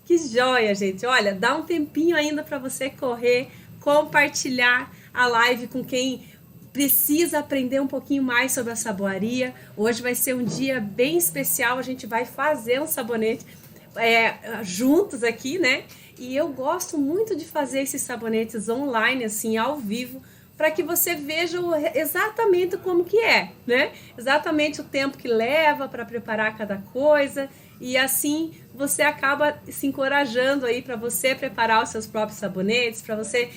Que joia, gente. Olha, dá um tempinho ainda para você correr, compartilhar a live com quem precisa aprender um pouquinho mais sobre a saboaria. Hoje vai ser um dia bem especial, a gente vai fazer um sabonete juntos aqui, né? E eu gosto muito de fazer esses sabonetes online, assim, ao vivo, para que você veja exatamente como que é, né? Exatamente o tempo que leva para preparar cada coisa, e assim você acaba se encorajando aí para você preparar os seus próprios sabonetes, para você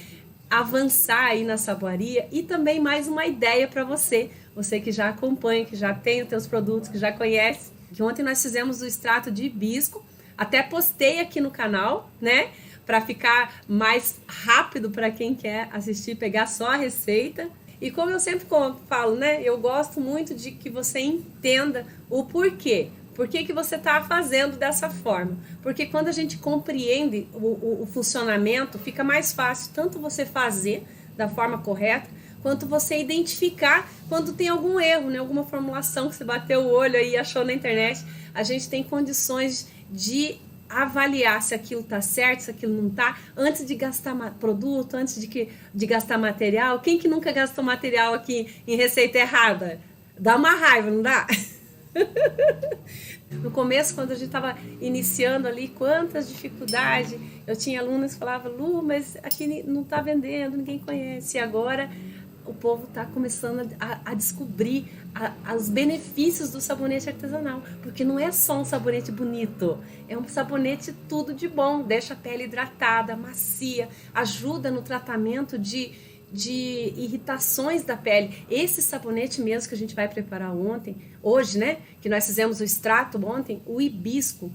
avançar aí na saboaria. E também mais uma ideia para você que já acompanha, que já tem os seus produtos, que já conhece, que ontem nós fizemos o extrato de hibisco, até postei aqui no canal, né? Para ficar mais rápido para quem quer assistir, pegar só a receita. E como eu sempre falo, né? Eu gosto muito de que você entenda o porquê. Por que você está fazendo dessa forma? Porque quando a gente compreende o funcionamento, fica mais fácil tanto você fazer da forma correta, quanto você identificar quando tem algum erro, né? Alguma formulação que você bateu o olho aí e achou na internet. A gente tem condições de avaliar se aquilo está certo, se aquilo não está, antes de gastar produto, antes de gastar material. Quem que nunca gastou material aqui em receita errada? Dá uma raiva, não dá? No começo, quando a gente estava iniciando ali, quantas dificuldades. Eu tinha alunos que falavam, Lu, mas aqui não está vendendo, ninguém conhece. E agora o povo está começando a descobrir os benefícios do sabonete artesanal, porque não é só um sabonete bonito, é um sabonete tudo de bom, deixa a pele hidratada, macia, ajuda no tratamento de irritações da pele. Esse sabonete mesmo que a gente vai preparar hoje, né, que nós fizemos o extrato ontem, o hibisco,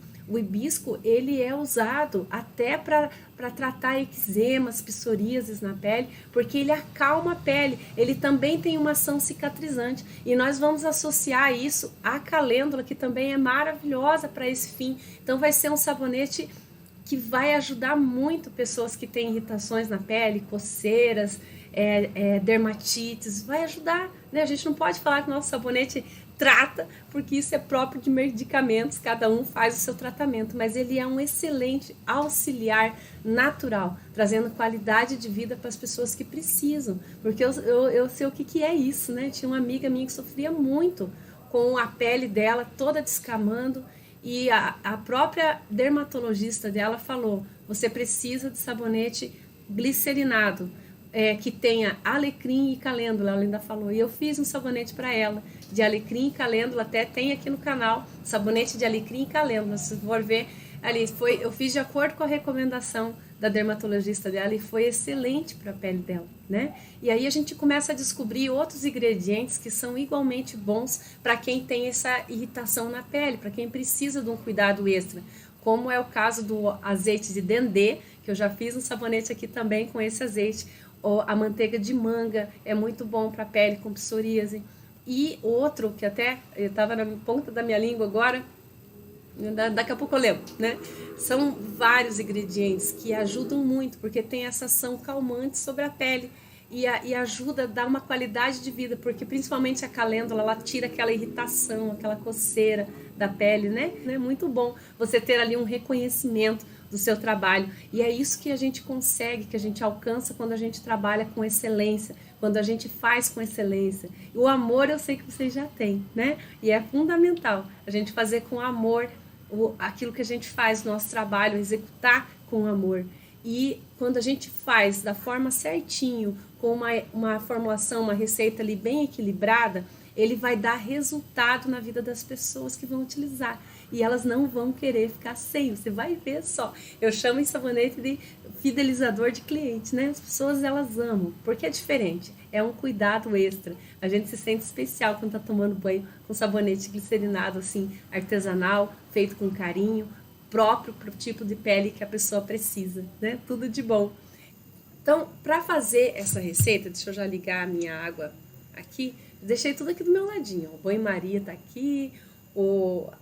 ele é usado até para tratar eczemas, psoríases na pele, porque ele acalma a pele, ele também tem uma ação cicatrizante, e nós vamos associar isso à calêndula, que também é maravilhosa para esse fim. Então vai ser um sabonete que vai ajudar muito pessoas que têm irritações na pele, coceiras, dermatites, vai ajudar, né? A gente não pode falar que o nosso sabonete trata, porque isso é próprio de medicamentos, cada um faz o seu tratamento, mas ele é um excelente auxiliar natural, trazendo qualidade de vida para as pessoas que precisam, porque eu sei o que é isso, né? Tinha uma amiga minha que sofria muito com a pele dela toda descamando, e a própria dermatologista dela falou, você precisa de sabonete glicerinado, que tenha alecrim e calêndula, ela ainda falou. E eu fiz um sabonete para ela, de alecrim e calêndula, até tem aqui no canal, sabonete de alecrim e calêndula, se for ver, ali, eu fiz de acordo com a recomendação da dermatologista dela e foi excelente para a pele dela, né? E aí a gente começa a descobrir outros ingredientes que são igualmente bons para quem tem essa irritação na pele, para quem precisa de um cuidado extra, como é o caso do azeite de dendê, que eu já fiz um sabonete aqui também com esse azeite, ou a manteiga de manga, é muito bom para a pele com psoríase. E outro, que até estava na ponta da minha língua agora, daqui a pouco eu lembro, né? São vários ingredientes que ajudam muito, porque tem essa ação calmante sobre a pele e ajuda a dar uma qualidade de vida, porque principalmente a calêndula, ela tira aquela irritação, aquela coceira da pele, né? É muito bom você ter ali um reconhecimento do seu trabalho, e é isso que a gente consegue, que a gente alcança quando a gente trabalha com excelência, quando a gente faz com excelência. E o amor eu sei que vocês já têm, né? E é fundamental a gente fazer com amor aquilo que a gente faz, nosso trabalho, executar com amor. E quando a gente faz da forma certinho, com uma formulação, uma receita ali bem equilibrada, ele vai dar resultado na vida das pessoas que vão utilizar. E elas não vão querer ficar sem, você vai ver só. Eu chamo esse sabonete de fidelizador de cliente, né? As pessoas, elas amam, porque é diferente, é um cuidado extra. A gente se sente especial quando tá tomando banho com sabonete glicerinado, assim, artesanal, feito com carinho, próprio para o tipo de pele que a pessoa precisa, né? Tudo de bom. Então, para fazer essa receita, deixa eu já ligar a minha água aqui, deixei tudo aqui do meu ladinho. O banho-maria tá aqui.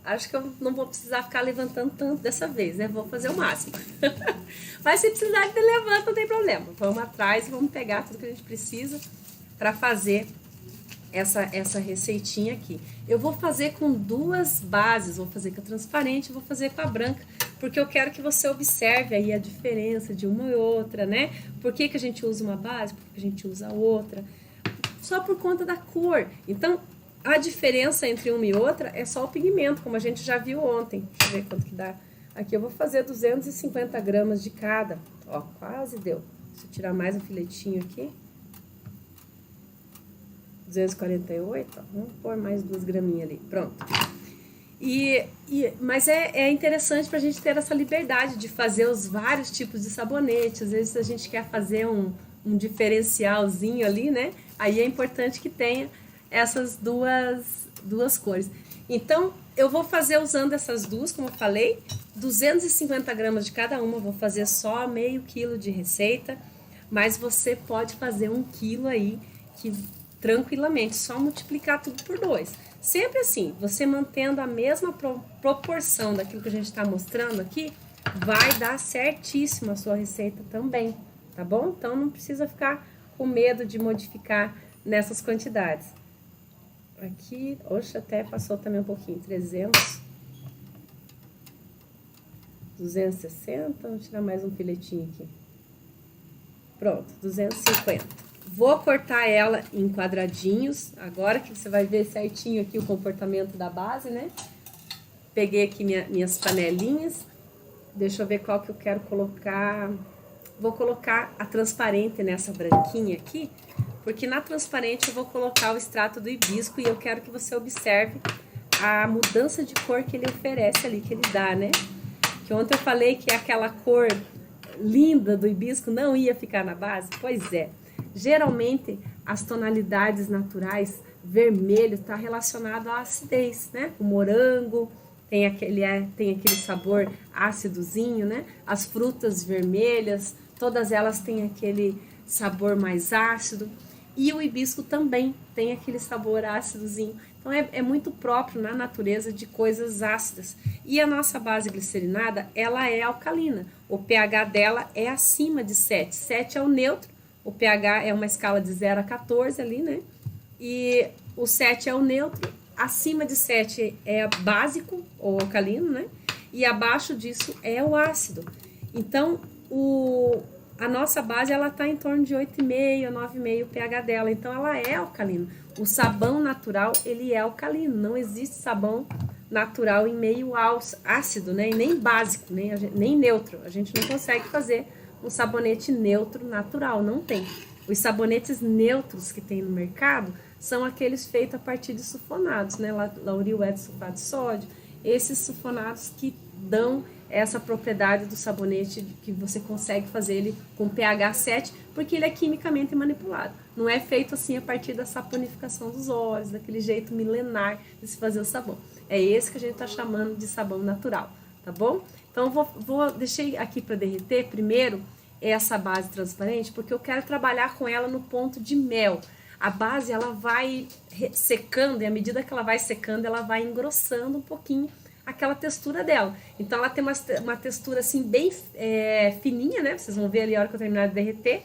Acho que eu não vou precisar ficar levantando tanto dessa vez, né? Vou fazer o máximo. Mas se precisar de levantar, não tem problema. Vamos atrás e vamos pegar tudo que a gente precisa para fazer essa receitinha aqui. Eu vou fazer com duas bases, vou fazer com a transparente e vou fazer com a branca, porque eu quero que você observe aí a diferença de uma e outra, né? Por que a gente usa uma base, por que a gente usa outra? Só por conta da cor. Então, a diferença entre uma e outra é só o pigmento, como a gente já viu ontem. Deixa eu ver quanto que dá. Aqui eu vou fazer 250 gramas de cada. Ó, quase deu. Deixa eu tirar mais um filetinho aqui. 248, ó. Vamos pôr mais 2 graminhas ali. Pronto. Mas é interessante para a gente ter essa liberdade de fazer os vários tipos de sabonete. Às vezes a gente quer fazer um diferencialzinho ali, né? Aí é importante que tenha essas duas cores. Então, eu vou fazer usando essas duas, como eu falei, 250 gramas de cada uma. Vou fazer só meio quilo de receita, mas você pode fazer 1 quilo aí, que tranquilamente, só multiplicar tudo por 2. Sempre assim, você mantendo a mesma proporção daquilo que a gente está mostrando aqui, vai dar certíssimo a sua receita também, tá bom? Então, não precisa ficar com medo de modificar nessas quantidades. Aqui, oxe, até passou também um pouquinho, 300, 260, vamos tirar mais um filetinho aqui. Pronto, 250. Vou cortar ela em quadradinhos, agora que você vai ver certinho aqui o comportamento da base, né? Peguei aqui minhas panelinhas, deixa eu ver qual que eu quero colocar. Vou colocar a transparente nessa branquinha aqui, porque na transparente eu vou colocar o extrato do hibisco e eu quero que você observe a mudança de cor que ele oferece ali, que ele dá, né? Que ontem eu falei que aquela cor linda do hibisco não ia ficar na base? Pois é. Geralmente, as tonalidades naturais, vermelho, está relacionado à acidez, né? O morango tem aquele sabor ácidozinho, né? As frutas vermelhas, todas elas têm aquele sabor mais ácido. E o hibisco também tem aquele sabor ácidozinho. Então, é muito próprio na natureza de coisas ácidas. E a nossa base glicerinada, ela é alcalina. O pH dela é acima de 7. 7 é o neutro. O pH é uma escala de 0 a 14 ali, né? E o 7 é o neutro. Acima de 7 é básico ou alcalino, né? E abaixo disso é o ácido. Então, a nossa base, ela tá em torno de 8,5, 9,5 o pH dela. Então, ela é alcalina. O sabão natural, ele é alcalino. Não existe sabão natural em meio ácido, né? E nem básico, nem neutro. A gente não consegue fazer um sabonete neutro natural, não tem. Os sabonetes neutros que tem no mercado são aqueles feitos a partir de sulfonados, né? Lauril sulfato de sódio. Esses sulfonados que dão essa propriedade do sabonete, que você consegue fazer ele com pH 7, porque ele é quimicamente manipulado. Não é feito assim a partir da saponificação dos óleos, daquele jeito milenar de se fazer o sabão. É esse que a gente está chamando de sabão natural, tá bom? Então, deixei aqui para derreter primeiro essa base transparente, porque eu quero trabalhar com ela no ponto de mel. A base, ela vai secando, e à medida que ela vai secando, ela vai engrossando um pouquinho aquela textura dela. Então, ela tem uma textura assim bem fininha, né? Vocês vão ver ali a hora que eu terminar de derreter.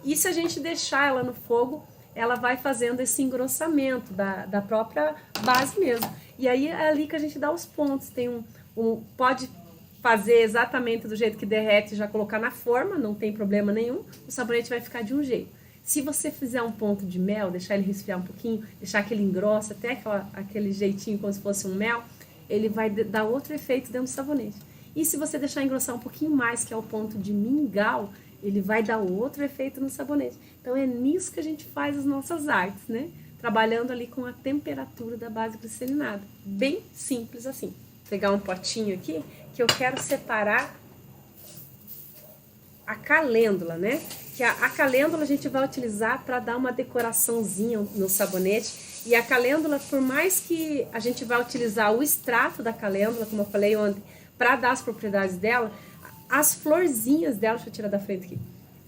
E se a gente deixar ela no fogo, ela vai fazendo esse engrossamento da própria base mesmo. E aí é ali que a gente dá os pontos. Tem pode fazer exatamente do jeito que derrete e já colocar na forma, não tem problema nenhum. O sabonete vai ficar de um jeito. Se você fizer um ponto de mel, deixar ele resfriar um pouquinho, deixar que ele engrossa até aquele jeitinho como se fosse um mel, ele vai dar outro efeito dentro do sabonete. E se você deixar engrossar um pouquinho mais, que é o ponto de mingau, ele vai dar outro efeito no sabonete. Então é nisso que a gente faz as nossas artes, né? Trabalhando ali com a temperatura da base glicerinada. Bem simples assim. Vou pegar um potinho aqui, que eu quero separar a calêndula, né? Que a calêndula a gente vai utilizar para dar uma decoraçãozinha no sabonete. E a calêndula, por mais que a gente vai utilizar o extrato da calêndula, como eu falei ontem, para dar as propriedades dela, as florzinhas dela, deixa eu tirar da frente aqui.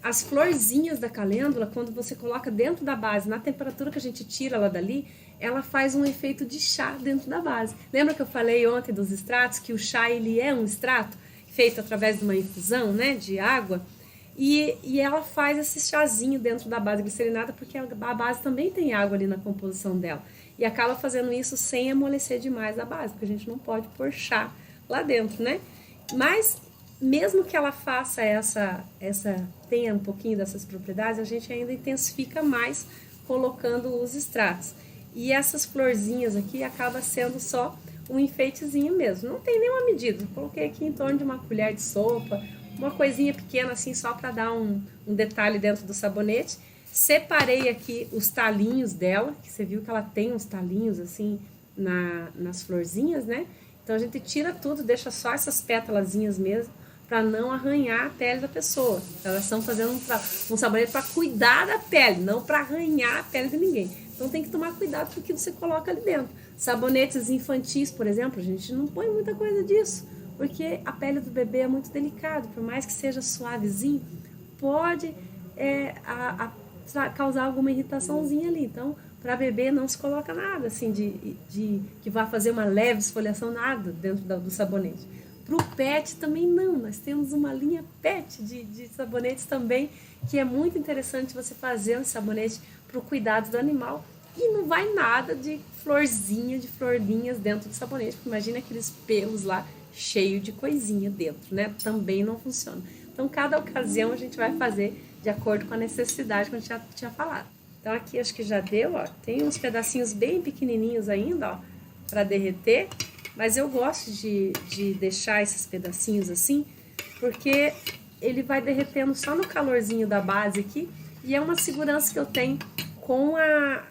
As florzinhas da calêndula, quando você coloca dentro da base, na temperatura que a gente tira ela dali, ela faz um efeito de chá dentro da base. Lembra que eu falei ontem dos extratos, que o chá ele é um extrato feito através de uma infusão, né, de água? E ela faz esse chazinho dentro da base glicerinada, porque a base também tem água ali na composição dela. E acaba fazendo isso sem amolecer demais a base, porque a gente não pode pôr chá lá dentro, né? Mas mesmo que ela faça tenha um pouquinho dessas propriedades, a gente ainda intensifica mais colocando os extratos. E essas florzinhas aqui acaba sendo só um enfeitezinho mesmo. Não tem nenhuma medida. Coloquei aqui em torno de uma colher de sopa, uma coisinha pequena assim, só para dar um detalhe dentro do sabonete. Separei aqui os talinhos dela, que você viu que ela tem uns talinhos assim nas florzinhas, né? Então a gente tira tudo, deixa só essas pétalazinhas mesmo, para não arranhar a pele da pessoa. Elas estão fazendo um sabonete para cuidar da pele, não para arranhar a pele de ninguém. Então tem que tomar cuidado com o que você coloca ali dentro. Sabonetes infantis, por exemplo, a gente não põe muita coisa disso, porque a pele do bebê é muito delicada, por mais que seja suavezinho, pode causar alguma irritaçãozinha ali. Então, para bebê não se coloca nada assim de que vá fazer uma leve esfoliação, nada dentro do sabonete. Para o pet também não, nós temos uma linha pet de sabonetes também, que é muito interessante você fazer um sabonete para o cuidado do animal. E não vai nada de florzinha, de florinhas dentro do sabonete, porque imagina aqueles pelos lá cheio de coisinha dentro, né? Também não funciona. Então, cada ocasião a gente vai fazer de acordo com a necessidade que a gente já tinha falado. Então, aqui acho que já deu, ó. Tem uns pedacinhos bem pequenininhos ainda, ó, para derreter. Mas eu gosto de deixar esses pedacinhos assim, porque ele vai derretendo só no calorzinho da base aqui. E é uma segurança que eu tenho com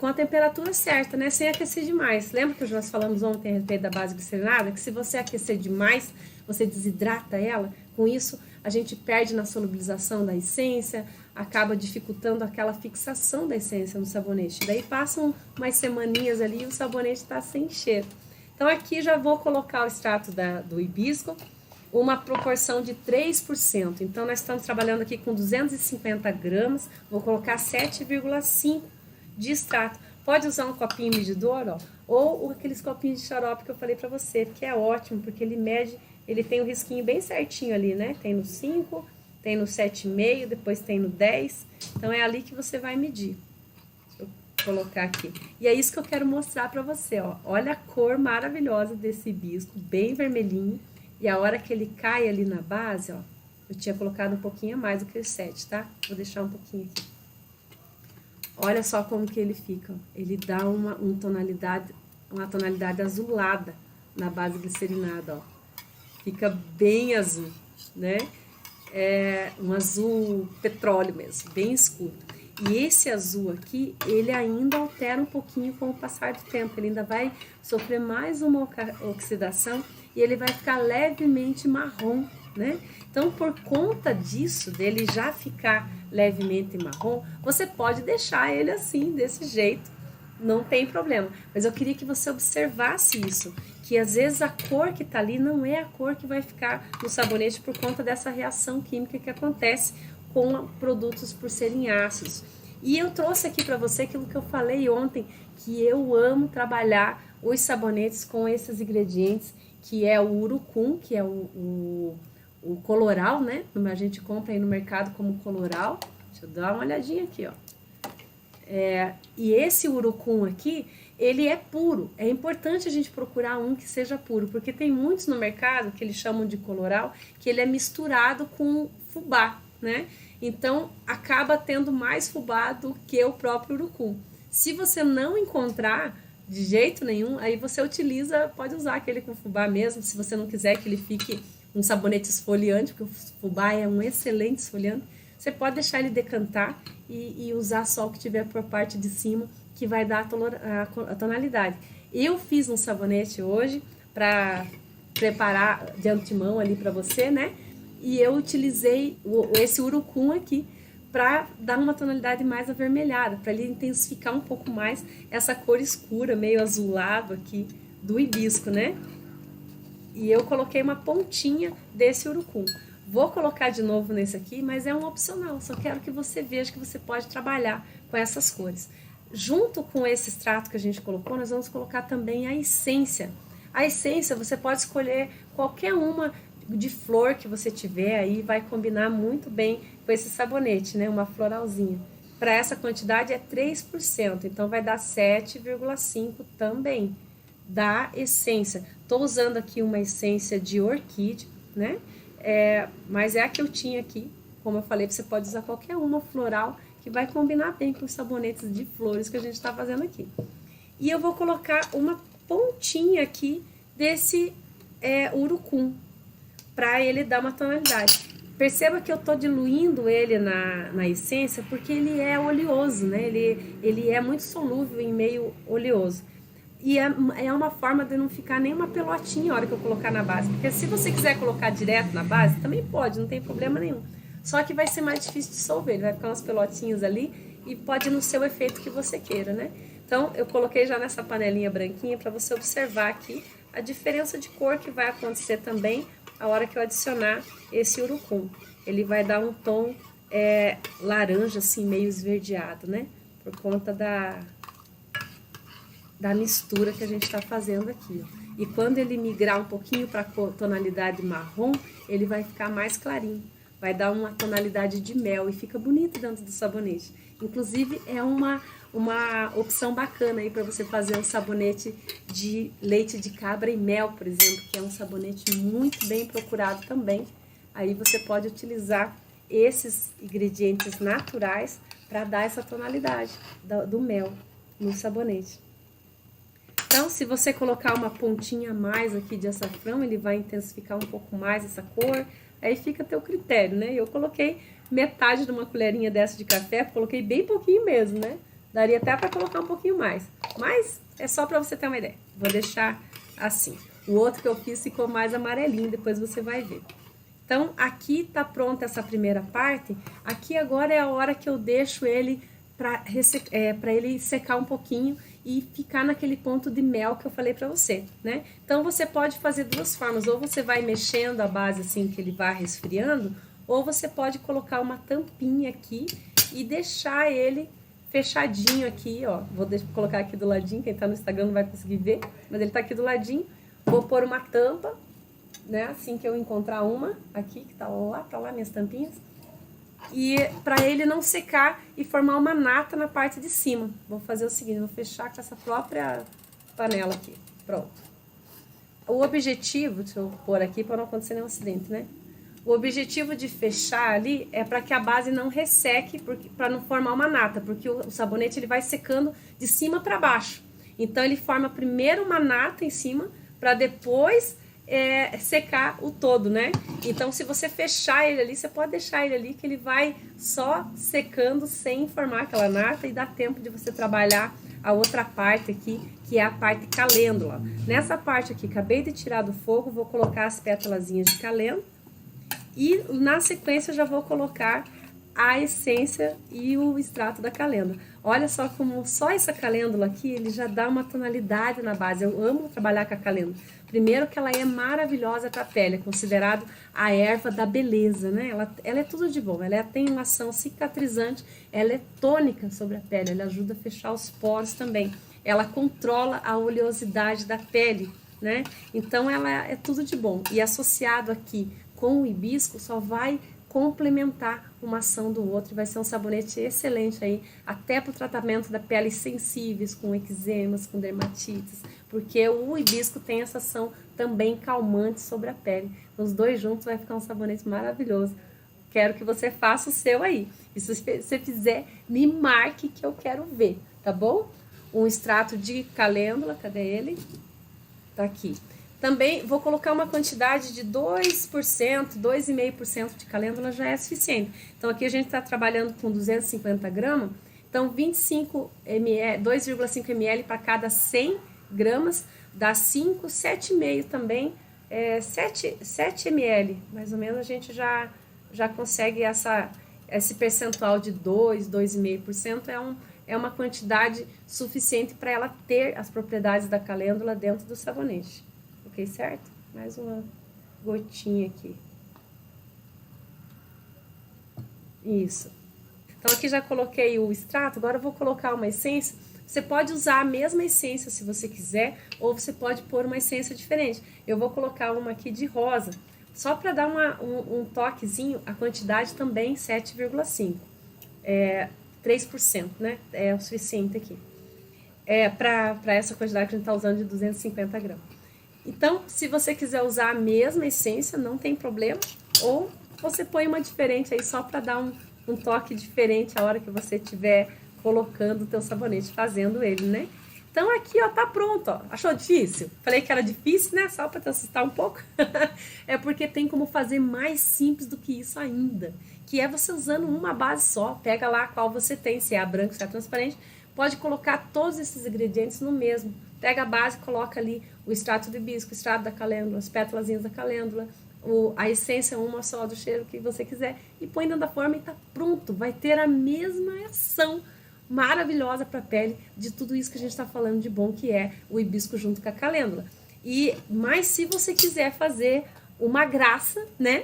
a temperatura certa, né? Sem aquecer demais. Lembra que nós falamos ontem a respeito da base glicerinada? Que se você aquecer demais, você desidrata ela. Com isso, a gente perde na solubilização da essência, acaba dificultando aquela fixação da essência no sabonete. Daí passam umas semaninhas ali e o sabonete está sem cheiro. Então aqui já vou colocar o extrato do hibisco, uma proporção de 3%. Então nós estamos trabalhando aqui com 250 gramas, vou colocar 7,5 de extrato. Pode usar um copinho medidor, ó, ou aqueles copinhos de xarope que eu falei para você, que é ótimo, porque ele mede, ele tem o risquinho bem certinho ali, né? Tem no 5, tem no 7,5, depois tem no 10. Então é ali que você vai medir. Colocar aqui. E é isso que eu quero mostrar para você, ó. Olha a cor maravilhosa desse hibisco, bem vermelhinho. E a hora que ele cai ali na base, ó, eu tinha colocado um pouquinho a mais do que o 7, tá? Vou deixar um pouquinho aqui. Olha só como que ele fica, ó. Ele dá uma tonalidade azulada na base glicerinada, ó. Fica bem azul, né? É um azul petróleo mesmo, bem escuro. E esse azul aqui, ele ainda altera um pouquinho com o passar do tempo. Ele ainda vai sofrer mais uma oxidação e ele vai ficar levemente marrom, né? Então, por conta disso, dele já ficar levemente marrom, você pode deixar ele assim, desse jeito, não tem problema. Mas eu queria que você observasse isso, que às vezes a cor que tá ali não é a cor que vai ficar no sabonete por conta dessa reação química que acontece com produtos por serem ácidos. E eu trouxe aqui para você aquilo que eu falei ontem, que eu amo trabalhar os sabonetes com esses ingredientes, que é o urucum, que é o coloral, né? A gente compra aí no mercado como coloral. Deixa eu dar uma olhadinha aqui, ó. E esse urucum aqui, ele é puro. É importante a gente procurar um que seja puro, porque tem muitos no mercado que eles chamam de coloral, que ele é misturado com fubá, né? Então, acaba tendo mais fubá do que o próprio urucum. Se você não encontrar de jeito nenhum, aí você pode usar aquele com fubá mesmo, se você não quiser que ele fique um sabonete esfoliante, porque o fubá é um excelente esfoliante, você pode deixar ele decantar e usar só o que tiver por parte de cima, que vai dar a tonalidade. Eu fiz um sabonete hoje para preparar de antemão ali para você, né? E eu utilizei esse urucum aqui para dar uma tonalidade mais avermelhada, para ele intensificar um pouco mais essa cor escura, meio azulado aqui do hibisco, né? E eu coloquei uma pontinha desse urucum. Vou colocar de novo nesse aqui, mas é um opcional, só quero que você veja que você pode trabalhar com essas cores. Junto com esse extrato que a gente colocou, nós vamos colocar também a essência. A essência você pode escolher qualquer uma de flor que você tiver aí, vai combinar muito bem com esse sabonete, né? Uma floralzinha. Para essa quantidade é 3%, então vai dar 7,5 também da essência. Estou usando aqui uma essência de orquídea. né? Mas é a que eu tinha aqui. Como eu falei, você pode usar qualquer uma floral que vai combinar bem com os sabonetes de flores que a gente está fazendo aqui. E eu vou colocar uma pontinha aqui desse urucum, para ele dar uma tonalidade. Perceba que eu tô diluindo ele na essência, porque ele é oleoso, né? Ele é muito solúvel em meio oleoso. E é uma forma de não ficar nem uma pelotinha a hora que eu colocar na base. Porque se você quiser colocar direto na base, também pode, não tem problema nenhum. Só que vai ser mais difícil de dissolver, ele vai ficar umas pelotinhas ali e pode não ser o efeito que você queira, né? Então, eu coloquei já nessa panelinha branquinha para você observar aqui a diferença de cor que vai acontecer também a hora que eu adicionar esse urucum. Ele vai dar um tom laranja, assim, meio esverdeado, né? Por conta da mistura que a gente está fazendo aqui, ó. E quando ele migrar um pouquinho para a tonalidade marrom, ele vai ficar mais clarinho. Vai dar uma tonalidade de mel e fica bonito dentro do sabonete. Inclusive, é uma opção bacana aí para você fazer um sabonete de leite de cabra e mel, por exemplo, que é um sabonete muito bem procurado também. Aí você pode utilizar esses ingredientes naturais para dar essa tonalidade do mel no sabonete. Então, se você colocar uma pontinha a mais aqui de açafrão, ele vai intensificar um pouco mais essa cor. Aí fica a teu critério, né? Eu coloquei metade de uma colherinha dessa de café, coloquei bem pouquinho mesmo, né? Daria até para colocar um pouquinho mais. Mas é só para você ter uma ideia. Vou deixar assim. O outro que eu fiz ficou mais amarelinho, depois você vai ver. Então, aqui tá pronta essa primeira parte. Aqui agora é a hora que eu deixo ele para ele secar um pouquinho e ficar naquele ponto de mel que eu falei para você, né? Então, você pode fazer duas formas. Ou você vai mexendo a base assim que ele vai resfriando, ou você pode colocar uma tampinha aqui e deixar ele fechadinho aqui, ó. Vou colocar aqui do ladinho, quem tá no Instagram não vai conseguir ver, mas ele tá aqui do ladinho. Vou pôr uma tampa, né? Assim que eu encontrar uma aqui, que tá lá minhas tampinhas. E para ele não secar e formar uma nata na parte de cima. Vou fazer o seguinte, vou fechar com essa própria panela aqui. Pronto. O objetivo, deixa eu pôr aqui para não acontecer nenhum acidente, né? O objetivo de fechar ali é para que a base não resseque, para não formar uma nata, porque o sabonete ele vai secando de cima para baixo. Então ele forma primeiro uma nata em cima, para depois secar o todo, né? Então se você fechar ele ali, você pode deixar ele ali que ele vai só secando sem formar aquela nata e dá tempo de você trabalhar a outra parte aqui, que é a parte calêndula. Nessa parte aqui, acabei de tirar do fogo, vou colocar as pétalazinhas de calêndula. E na sequência eu já vou colocar a essência e o extrato da calêndula. Olha só como só essa calêndula aqui, ele já dá uma tonalidade na base. Eu amo trabalhar com a calêndula. Primeiro que ela é maravilhosa para a pele, é considerado a erva da beleza, né? Ela é tudo de bom, ela tem uma ação cicatrizante, ela é tônica sobre a pele, ela ajuda a fechar os poros também. Ela controla a oleosidade da pele, né? Então ela é tudo de bom. E associado aqui com o hibisco só vai complementar uma ação do outro e vai ser um sabonete excelente aí, até para o tratamento da pele sensíveis, com eczemas, com dermatites, porque o hibisco tem essa ação também calmante sobre a pele. Os dois juntos vai ficar um sabonete maravilhoso. Quero que você faça o seu aí. E se você fizer, me marque que eu quero ver, tá bom? Um extrato de calêndula, cadê ele? Tá aqui. Também vou colocar uma quantidade de 2%, 2,5% de calêndula já é suficiente. Então aqui a gente está trabalhando com 250 gramas, então 25 ml, 2,5 ml para cada 100 gramas, dá 5, 7,5 também, 7 ml, mais ou menos a gente já consegue esse percentual de 2,5%, é uma quantidade suficiente para ela ter as propriedades da calêndula dentro do sabonete. Ok, certo? Mais uma gotinha aqui. Isso. Então aqui já coloquei o extrato, agora eu vou colocar uma essência. Você pode usar a mesma essência se você quiser, ou você pode pôr uma essência diferente. Eu vou colocar uma aqui de rosa, só para dar um toquezinho, a quantidade também 7,5. 3%, né? É o suficiente aqui. Para essa quantidade que a gente está usando de 250 gramas. Então, se você quiser usar a mesma essência, não tem problema. Ou você põe uma diferente aí só para dar um toque diferente a hora que você estiver colocando o teu sabonete, fazendo ele, né? Então aqui, ó, tá pronto, ó. Achou difícil? Falei que era difícil, né? Só para te assustar um pouco. É porque tem como fazer mais simples do que isso ainda. Que é você usando uma base só. Pega lá qual você tem, se é a branca, se é a transparente. Pode colocar todos esses ingredientes no mesmo. Pega a base, coloca ali o extrato de hibisco, o extrato da calêndula, as pétalazinhas da calêndula, a essência uma só do cheiro que você quiser e põe dentro da forma e tá pronto. Vai ter a mesma ação maravilhosa para a pele de tudo isso que a gente está falando de bom, que é o hibisco junto com a calêndula. Mas se você quiser fazer uma graça, né?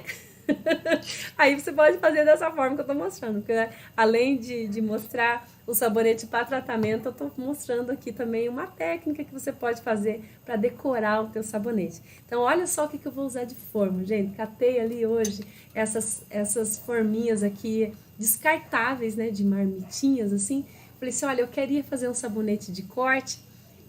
Aí você pode fazer dessa forma que eu tô mostrando, porque, né, além de mostrar o sabonete para tratamento, eu tô mostrando aqui também uma técnica que você pode fazer para decorar o teu sabonete. Então olha só o que eu vou usar de forma, gente. Catei ali hoje essas forminhas aqui descartáveis, né, de marmitinhas assim. Falei assim, olha, eu queria fazer um sabonete de corte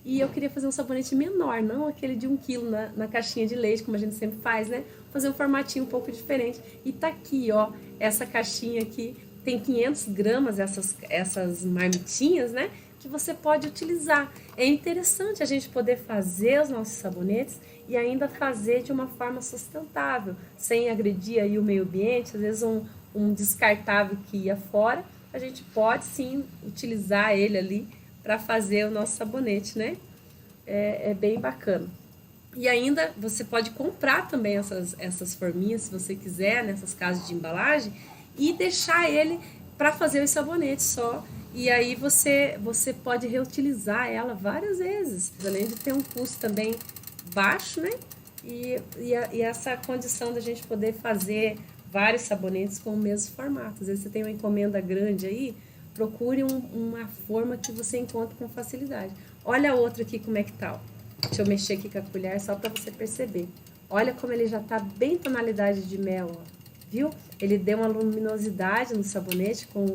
e eu queria fazer um sabonete menor, não aquele de 1 quilo na caixinha de leite, como a gente sempre faz, né? Fazer um formatinho um pouco diferente. E tá aqui, ó, essa caixinha aqui, tem 500 gramas, essas marmitinhas, né? Que você pode utilizar. É interessante a gente poder fazer os nossos sabonetes e ainda fazer de uma forma sustentável, sem agredir aí o meio ambiente, às vezes um descartável que ia fora, a gente pode sim utilizar ele ali para fazer o nosso sabonete, né? É bem bacana. E ainda você pode comprar também essas forminhas, se você quiser, nessas casas de embalagem, e deixar ele para fazer os sabonetes só. E aí você pode reutilizar ela várias vezes, além de ter um custo também baixo, né? E essa condição da gente poder fazer vários sabonetes com o mesmo formato. Às vezes você tem uma encomenda grande aí, procure uma forma que você encontre com facilidade. Olha a outra aqui como é que tá, ó. Deixa eu mexer aqui com a colher só para você perceber. Olha como ele já tá bem tonalidade de mel, ó. Viu? Ele deu uma luminosidade no sabonete com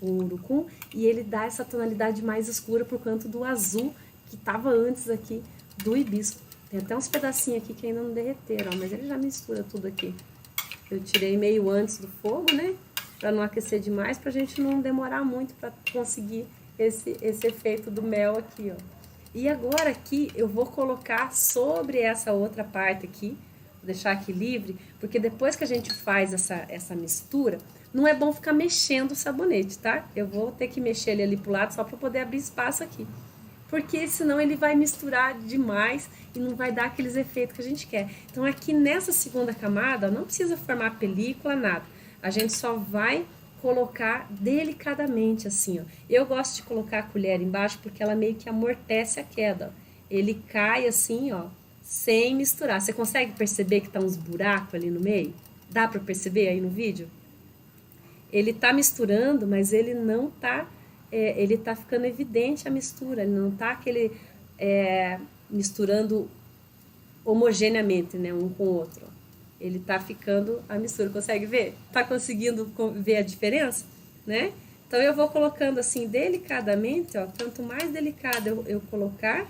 o urucum e ele dá essa tonalidade mais escura por conta do azul que tava antes aqui do hibisco. Tem até uns pedacinhos aqui que ainda não derreteram, ó, mas ele já mistura tudo aqui. Eu tirei meio antes do fogo, né? Para não aquecer demais, pra gente não demorar muito para conseguir esse efeito do mel aqui, ó. E agora aqui eu vou colocar sobre essa outra parte aqui, vou deixar aqui livre, porque depois que a gente faz essa mistura, não é bom ficar mexendo o sabonete, tá? Eu vou ter que mexer ele ali pro lado só para poder abrir espaço aqui. Porque senão ele vai misturar demais e não vai dar aqueles efeitos que a gente quer. Então aqui nessa segunda camada, não precisa formar película, nada. A gente só vai colocar delicadamente assim, ó. Eu gosto de colocar a colher embaixo porque ela meio que amortece a queda, ó. Ele cai assim, ó, sem misturar. Você consegue perceber que tá uns buracos ali no meio? Dá para perceber aí no vídeo? Ele tá misturando, mas ele não tá... ele tá ficando evidente a mistura, ele não tá misturando homogeneamente, né, um com o outro. Ele tá ficando a mistura, consegue ver? Tá conseguindo ver a diferença, né? Então eu vou colocando assim delicadamente, ó, quanto mais delicado eu colocar,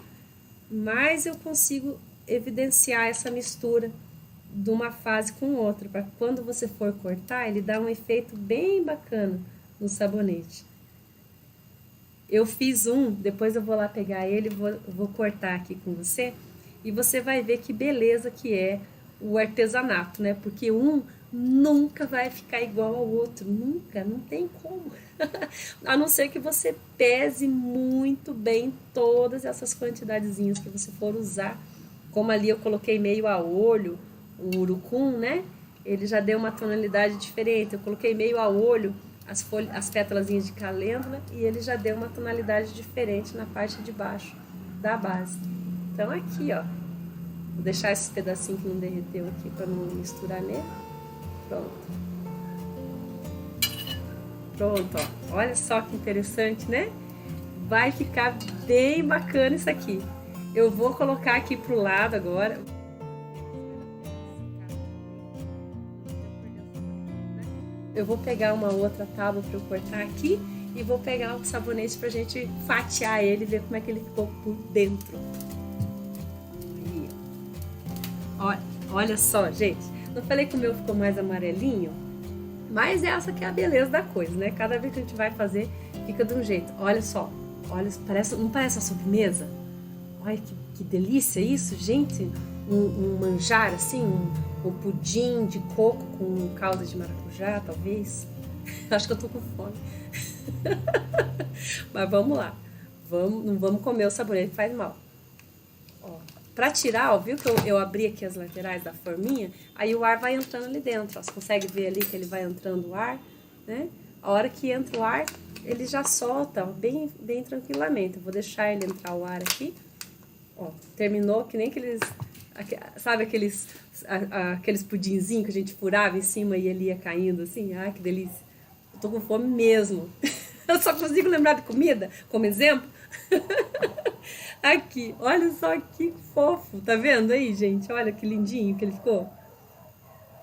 mais eu consigo evidenciar essa mistura de uma fase com outra, para quando você for cortar, ele dá um efeito bem bacana no sabonete. Eu fiz depois eu vou lá pegar ele, vou cortar aqui com você, e você vai ver que beleza que é o artesanato, né? Porque nunca vai ficar igual ao outro, nunca, não tem como. A não ser que você pese muito bem todas essas quantidadezinhas que você for usar. Como ali eu coloquei meio a olho, o urucum, né? Ele já deu uma tonalidade diferente. Eu coloquei meio a olho as pétalazinhas de calêndula e ele já deu uma tonalidade diferente na parte de baixo da base. Então aqui, ó, vou deixar esses pedacinhos que não derreteu aqui para não misturar nele. Pronto. Pronto, ó. Olha só que interessante, né? Vai ficar bem bacana isso aqui. Eu vou colocar aqui pro lado agora. Eu vou pegar uma outra tábua para eu cortar aqui e vou pegar o sabonete pra gente fatiar ele e ver como é que ele ficou por dentro. Aí, Olha só, gente. Não falei que o meu ficou mais amarelinho? Mas essa que é a beleza da coisa, né? Cada vez que a gente vai fazer, fica de um jeito. Olha só. Olha, não parece uma sobremesa? Olha que delícia isso, gente. Um manjar assim, um pudim de coco com calda de maracujá, talvez. Acho que eu tô com fome. Mas vamos lá. Não vamos comer o sabonete, faz mal. Ó, pra tirar, ó, viu que eu abri aqui as laterais da forminha? Aí o ar vai entrando ali dentro. Ó, você consegue ver ali que ele vai entrando o ar, né? A hora que entra o ar, ele já solta, ó, bem tranquilamente. Eu vou deixar ele entrar o ar aqui. Ó, terminou que nem aqueles... Sabe aqueles pudinzinhos que a gente furava em cima e ele ia caindo assim? Ai, que delícia. Eu tô com fome mesmo. Eu só consigo lembrar de comida, como exemplo. Aqui, olha só que fofo. Tá vendo aí, gente? Olha que lindinho que ele ficou.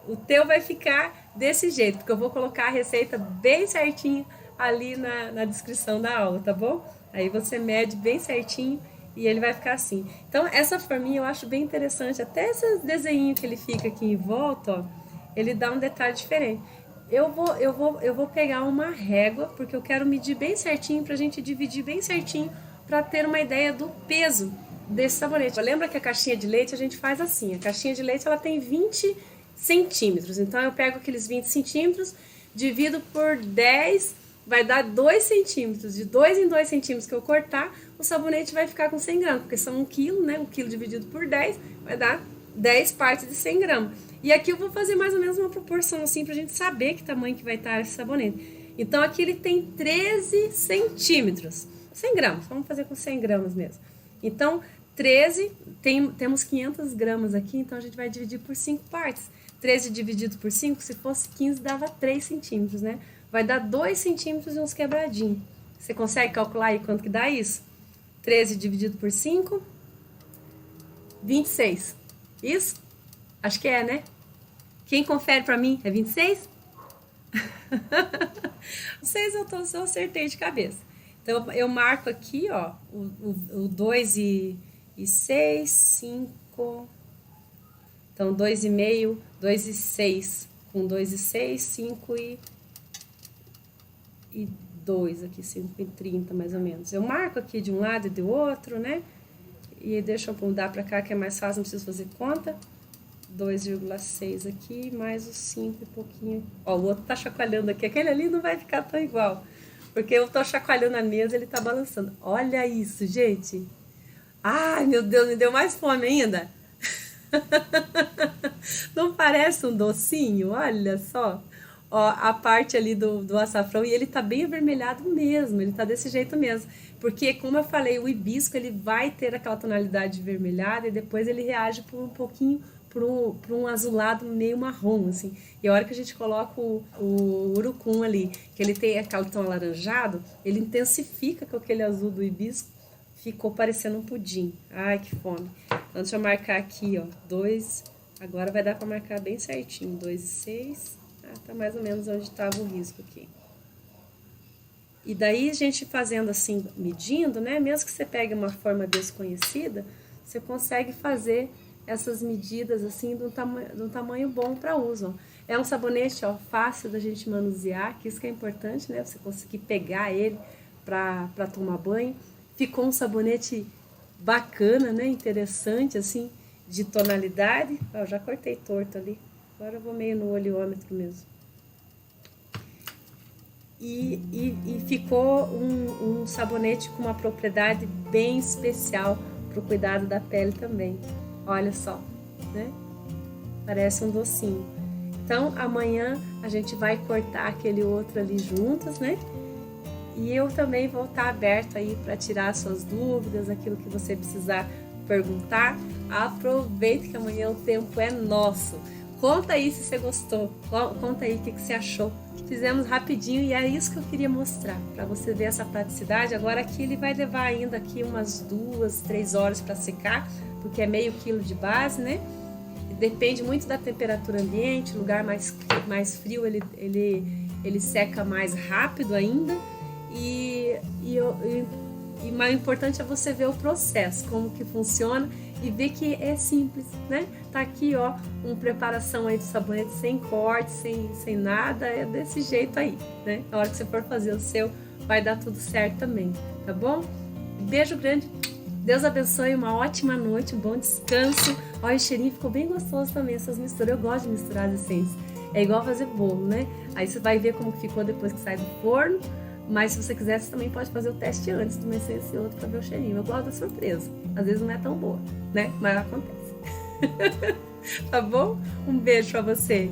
O teu vai ficar desse jeito, porque eu vou colocar a receita bem certinho ali na descrição da aula, tá bom? Aí você mede bem certinho e ele vai ficar assim. Então, essa forminha eu acho bem interessante. Até esse desenho que ele fica aqui em volta, ó, ele dá um detalhe diferente. Eu vou pegar uma régua, porque eu quero medir bem certinho, pra gente dividir bem certinho, pra ter uma ideia do peso desse sabonete. Lembra que a caixinha de leite a gente faz assim. A caixinha de leite ela tem 20 centímetros. Então, eu pego aqueles 20 centímetros, divido por 10, vai dar 2 centímetros. De 2 em 2 centímetros que eu cortar, o sabonete vai ficar com 100 gramas, porque são 1 quilo, né? 1 quilo dividido por 10 vai dar 10 partes de 100 gramas. E aqui eu vou fazer mais ou menos uma proporção assim pra gente saber que tamanho que vai estar esse sabonete. Então aqui ele tem 13 centímetros. 100 gramas, vamos fazer com 100 gramas mesmo. Então 13, temos 500 gramas aqui, então a gente vai dividir por 5 partes. 13 dividido por 5, se fosse 15 dava 3 centímetros, né? Vai dar 2 centímetros e uns quebradinhos. Você consegue calcular aí quanto que dá isso? 13 dividido por 5, 26. Isso? Acho que é, né? Quem confere pra mim? É 26? 6 eu acertei de cabeça. Então, eu marco aqui, ó, o 2 e 6, 5... Então, 2,5, 2 e 6. Com 2 e 6, 5 e 2 aqui, 5 e 30 mais ou menos. Eu marco aqui de um lado e do outro, né? E deixa eu mudar pra cá que é mais fácil, não preciso fazer conta. 2,6 aqui, mais os 5 e pouquinho. Ó, o outro tá chacoalhando aqui. Aquele ali não vai ficar tão igual. Porque eu tô chacoalhando a mesa e ele tá balançando. Olha isso, gente. Ai, meu Deus, me deu mais fome ainda. Não parece um docinho? Olha só. Ó, a parte ali do açafrão. E ele tá bem avermelhado mesmo. Ele tá desse jeito mesmo. Porque, como eu falei, o hibisco ele vai ter aquela tonalidade vermelhada. E depois ele reage por um pouquinho para um azulado meio marrom, assim. E a hora que a gente coloca o urucum ali, que ele tem aquele tom alaranjado, ele intensifica com aquele azul do hibisco, ficou parecendo um pudim. Ai, que fome. Então, deixa eu marcar aqui, ó, 2, agora vai dar para marcar bem certinho, 2 e 6, tá mais ou menos onde estava o risco aqui. E daí, a gente fazendo assim, medindo, né, mesmo que você pegue uma forma desconhecida, você consegue fazer essas medidas assim de um tamanho bom para uso. É um sabonete, ó, fácil da gente manusear, que isso que é importante, né? Você conseguir pegar ele para tomar banho. Ficou um sabonete bacana, né? Interessante, assim, de tonalidade. Ó, já cortei torto ali. Agora eu vou meio no oleômetro mesmo. E ficou um sabonete com uma propriedade bem especial para o cuidado da pele também. Olha só, né? Parece um docinho. Então, amanhã a gente vai cortar aquele outro ali juntas, né? E eu também vou estar aberto aí para tirar suas dúvidas, aquilo que você precisar perguntar. Aproveite que amanhã o tempo é nosso. Conta aí se você gostou, conta aí o que você achou. Fizemos rapidinho e é isso que eu queria mostrar, para você ver essa praticidade. Agora aqui ele vai levar ainda aqui umas 2, 3 horas para secar, porque é meio quilo de base, né? Depende muito da temperatura ambiente, lugar mais frio ele seca mais rápido ainda. E o mais importante é você ver o processo, como que funciona e ver que é simples, né? Tá aqui, ó, uma preparação aí do sabonete sem corte, sem nada, é desse jeito aí, né? Na hora que você for fazer o seu, vai dar tudo certo também, tá bom? Beijo grande, Deus abençoe, uma ótima noite, um bom descanso. Olha, o cheirinho ficou bem gostoso também, essas misturas, eu gosto de misturar as essências. É igual fazer bolo, né? Aí você vai ver como ficou depois que sai do forno, mas se você quiser, você também pode fazer o teste antes de uma essência e outra para ver o cheirinho. Eu gosto da surpresa, às vezes não é tão boa, né? Mas acontece. Tá bom? Um beijo pra você.